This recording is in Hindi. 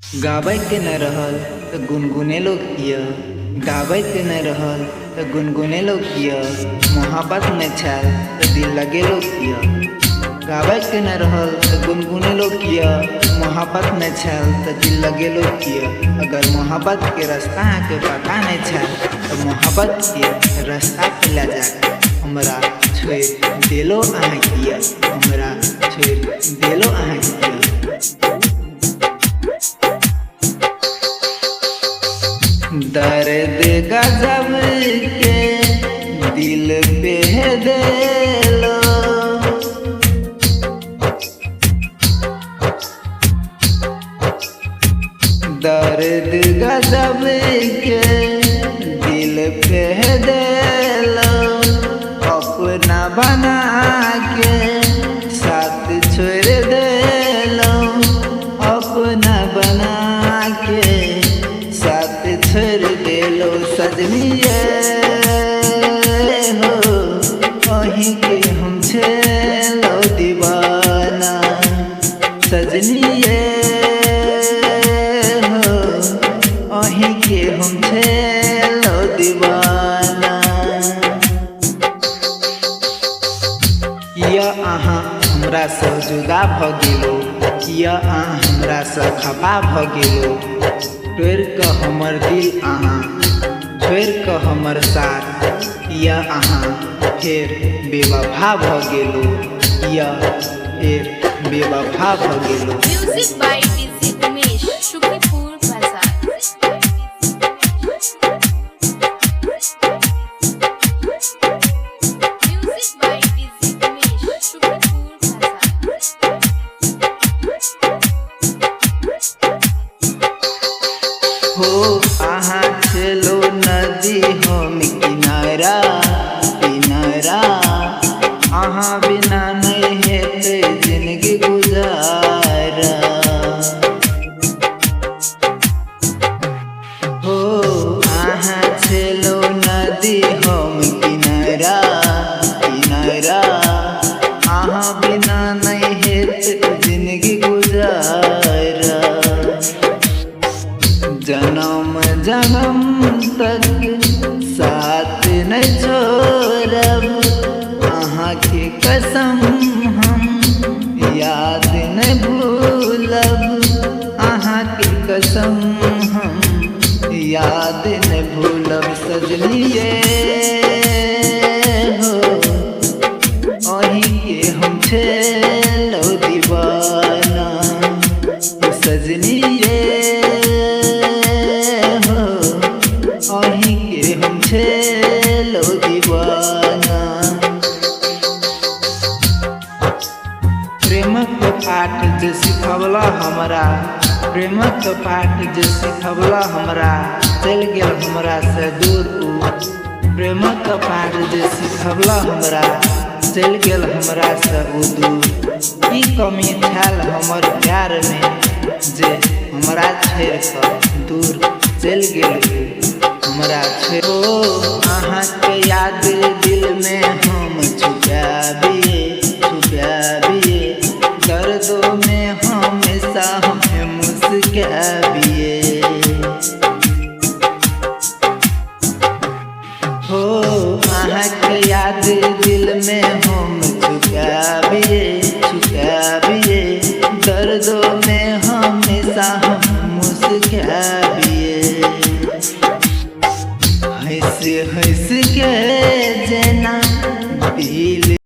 गाबै के न रहल त गुनगुने लो किया, गाबै के न रहल त गुनगुने लो किया, मोहब्बत में छल त दिल लगे लो किया। गाबै के न रहल त गुनगुने लो किया, मोहब्बत में छल त दिल लगे लो किया। अगर मोहब्बत के रास्ता के पता नहीं छल तो मोहब्बत के रास्ता पे ला जा हमरा छोड़ देलो अहाँ किया, हमरा छोड़ देलो अहाँ किया। दर्द गजब के दिल पे देलो, दर्द गजब के दिल पे देलो, अपना बना के साथ छोड़ देलो, अपना बना के साथ छोड़ देलो। सजनिए हो वहीं के हम छेलो दीवाना, सजनिए हो वहीं के हम छेलो दीवाना। किया अहाँ हमरा से जुदा भ गेलो, किया अहाँ हमरा से खफा भ गेलो, तोड़ क हमर दिल अहाँ छोड़ क हमर साथ, किया अहाँ फेर बेवफा भ गेलो, किया फेर बेवफा भ गेलो। Music by DJ Umesh, Shukripur Bazar. Music by DJ Umesh, Shukripur Bazar. हो अहाँ चलो नदी हम किनारा किनारा, अहाँ बिना नहीं हेते जिंदगी गुजारा। हो अहाँ चलो नदी हम किनारा किनारा, अहाँ बिना नहीं हेते जिंदगी गुजारा। जन्म जन्म तक साथ नहीं छोड़ब, अहाँ के कसम हम याद नहीं भूलब, अहाँ के कसम हम याद नहीं भूलब। सजनिए हो वहीं के हम छेलो दीवाना, सजनिए वहीं के हम छेलो दीवाना। प्रेमक पाठ जे सिखवला हमरा, प्रेमक पाठ जे सिखवला हमरा, चल गेल हमरा से दूर उ। प्रेमक पाठ जे सिखवला हमरा, चल गेल हमरा से दूर। की कमी छल हमर प्यार में जे हमरा छोड़ क दूर चल गेल हमरा छोड़ो। अहाँ के याद दिल में हम छुपाबिए छुपाबिए, दर्दों में हमेशा हमें मुस्काबिए। हो अहाँ के याद दिल में हम छुपाबिए छुपाबिए, दर्दों में हमेशा हम मुस्काबिए। हंस हंस के जना दिल